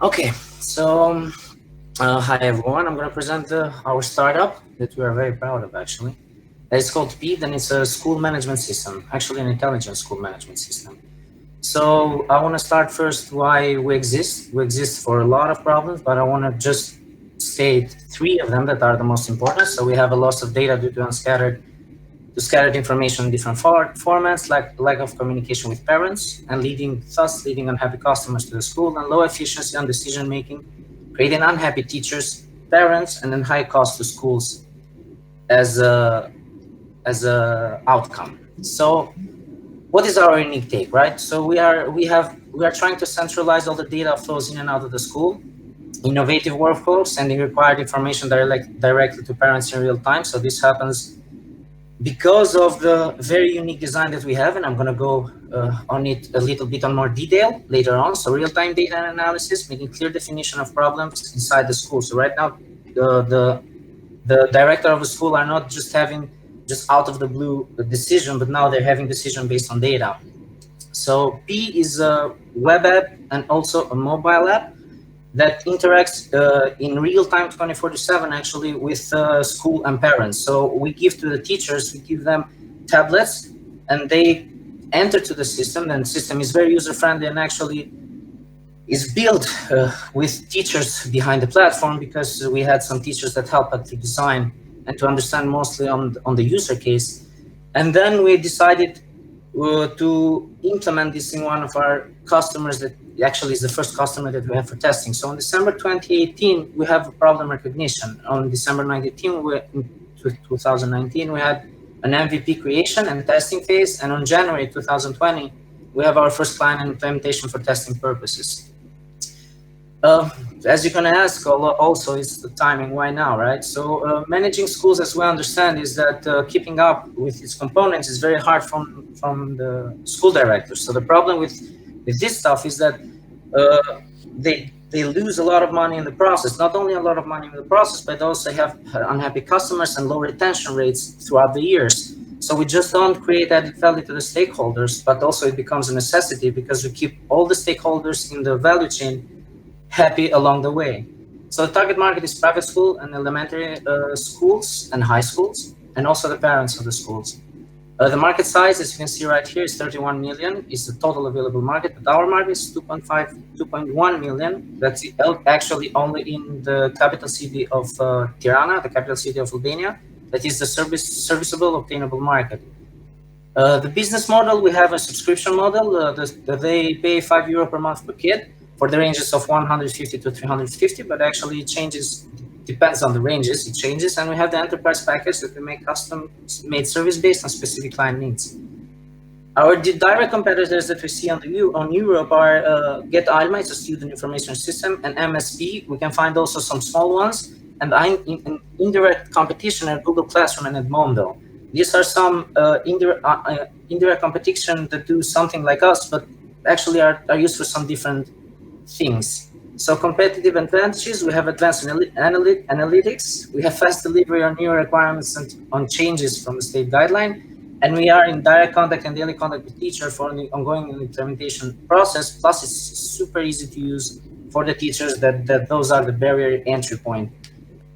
Okay, so hi everyone. I'm going to present our startup that we are very proud of actually. It's called PEED and it's a school management system, actually an intelligent school management system. So I want to start first why we exist. We exist for a lot of problems, but I want to just state three of them that are the most important. So we have a loss of data due to scattered information in different formats, like lack of communication with parents, and thus leading unhappy customers to the school, and low efficiency on decision making, creating unhappy teachers, parents, and then high cost to schools as a outcome. So what is our unique take, right? So we are trying to centralize all the data flows in and out of the school, innovative workflows, sending required information directly to parents in real time. So this happens because of the very unique design that we have, and I'm going to go on it a little bit on more detail later on. So real-time data analysis, making clear definition of problems inside the school. So right now, the director of the school are not just having just out of the blue decision, but now they're having decision based on data. So P is a web app and also a mobile app that interacts in real time 24/7 actually with school and parents. So we give to the teachers, we give them tablets and they enter to the system, and the system is very user friendly and actually is built with teachers behind the platform, because we had some teachers that helped us to design and to understand mostly on the user case. And then we decided to implement this in one of our customers that actually is the first customer that we have for testing. So on December 2018, we have a problem recognition. On December 2019, we had an MVP creation and testing phase. And on January 2020, we have our first client implementation for testing purposes. As you can ask, also is the timing. Why now, right? So managing schools, as we understand, is that keeping up with its components is very hard from the school directors. So the problem with this stuff is that they lose a lot of money in the process. Not only a lot of money in the process, but also have unhappy customers and low retention rates throughout the years. So we just don't create added value to the stakeholders, but also it becomes a necessity because we keep all the stakeholders in the value chain happy along the way. So the target market is private school and elementary schools and high schools, and also the parents of the schools. The market size, as you can see right here, is 31 million. Is the total available market, but our market is 2.1 million. That's actually only in the capital city of Tirana, the capital city of Albania. That is the serviceable, obtainable market. The business model, we have a subscription model. They pay €5 per month per kid for the ranges of 150 to 350, but actually it changes, depends on the ranges, it changes. And we have the enterprise package that we make custom-made service based on specific client needs. Our direct competitors that we see on Europe are Get Alma, it's a student information system, and MSP. We can find also some small ones, and in indirect competition at Google Classroom and Edmondo. These are some indirect competition that do something like us, but actually are used for some different things. So competitive advantages, we have advanced analytics, we have fast delivery on new requirements and on changes from the state guideline, and we are in direct contact and daily contact with teacher for the ongoing implementation process. Plus it's super easy to use for the teachers, that those are the barrier entry point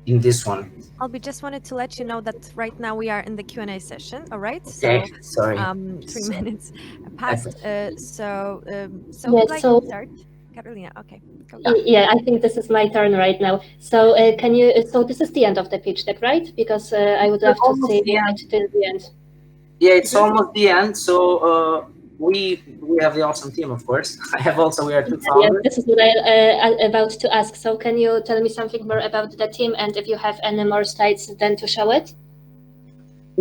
in this one. Albi, just wanted to let you know that right now we are in the Q&A session, all right? Okay, so, sorry. 3 minutes passed, so Yes, who'd like to start? Carolina, okay. Go. Yeah, I think this is my turn right now. So so this is the end of the pitch deck, right? Because I would love to see it till the end. Yeah, it's almost the end. So we have the awesome team, of course. We are two founders. Yeah, this is what I'm about to ask. So can you tell me something more about the team, and if you have any more slides then to show it?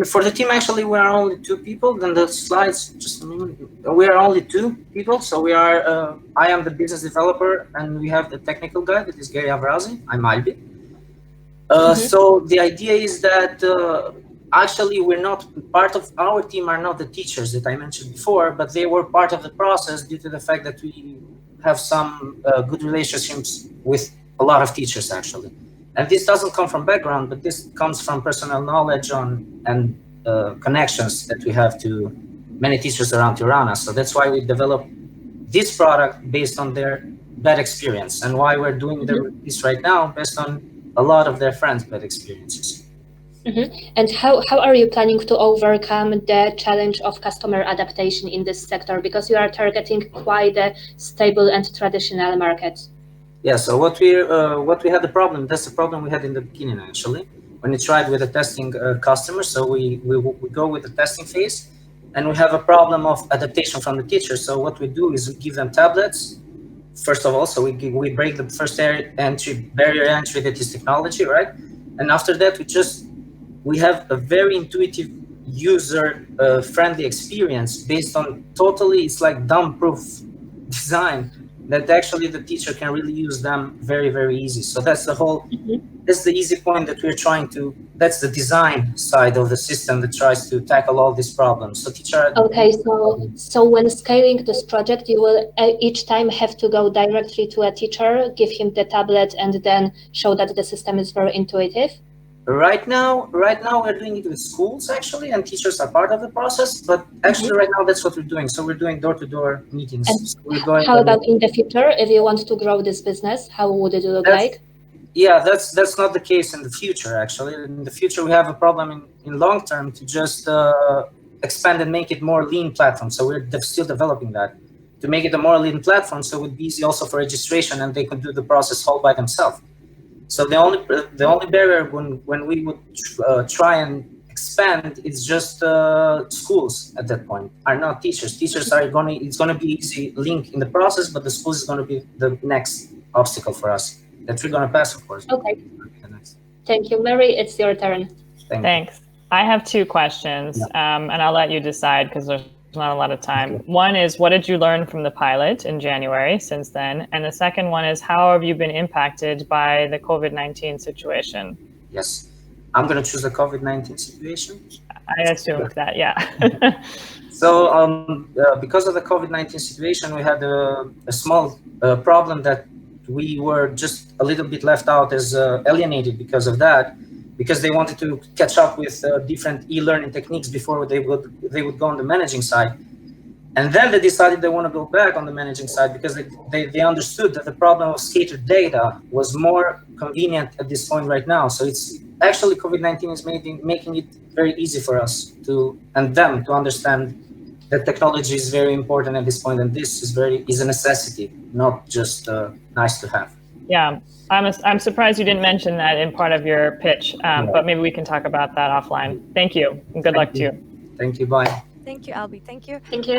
For the team, actually, we are only two people. Then the slides, just a minute. We are only two people. So we are, I am the business developer, and we have the technical guy, that is Gary Avrazi. I'm Albi. So the idea is that actually we're not, part of our team are not the teachers that I mentioned before, but they were part of the process due to the fact that we have some good relationships with a lot of teachers, actually. And this doesn't come from background, but this comes from personal knowledge and connections that we have to many teachers around Tirana. So that's why we developed this product based on their bad experience, and why we're doing this right now based on a lot of their friends' bad experiences. And how are you planning to overcome the challenge of customer adaptation in this sector? Because you are targeting quite a stable and traditional market. Yeah, so what we had the problem, that's the problem we had in the beginning actually, when we tried with the testing customers. So we go with the testing phase, and we have a problem of adaptation from the teacher. So what we do is we give them tablets, first of all, so we break the first barrier entry, that is technology, right? And after that, we have a very intuitive user friendly experience based on totally, it's like dumb-proof design that actually the teacher can really use them very, very easy. So that's that's the easy point that we're trying to, that's the design side of the system that tries to tackle all these problems. So Okay, so when scaling this project, you will each time have to go directly to a teacher, give him the tablet, and then show that the system is very intuitive? Right now we're doing it with schools actually, and teachers are part of the process. But actually, right now that's what we're doing. So we're doing door-to-door meetings. And how about in the future? If you want to grow this business, how would it look like? Yeah, that's not the case in the future. Actually, in the future we have a problem in long term to just expand and make it more lean platform. So we're still developing that to make it a more lean platform, so it would be easy also for registration, and they could do the process all by themselves. So the only barrier when we would try and expand is just schools at that point, are not teachers. Teachers are it's gonna be easy link in the process, but the schools is gonna be the next obstacle for us that we're gonna pass, of course. Okay. Thank you, Mary. It's your turn. Thanks. I have two questions, and I'll let you decide because there's not a lot of time. One is, what did you learn from the pilot in January since then? And the second one is, how have you been impacted by the COVID-19 situation? Yes, I'm going to choose the COVID-19 situation. I assumed that, yeah. So because of the COVID-19 situation, we had a small problem that we were just a little bit left out as alienated because of that, because they wanted to catch up with different e-learning techniques before they would go on the managing side. And then they decided they want to go back on the managing side because they understood that the problem of scattered data was more convenient at this point right now. So it's actually COVID-19 is making it very easy for us and them to understand that technology is very important at this point, and this is a necessity, not just nice to have. Yeah, I'm surprised you didn't mention that in part of your pitch, but maybe we can talk about that offline. Thank you, and good luck to you. Thank you. Bye. Thank you, Albi. Thank you. Thank you.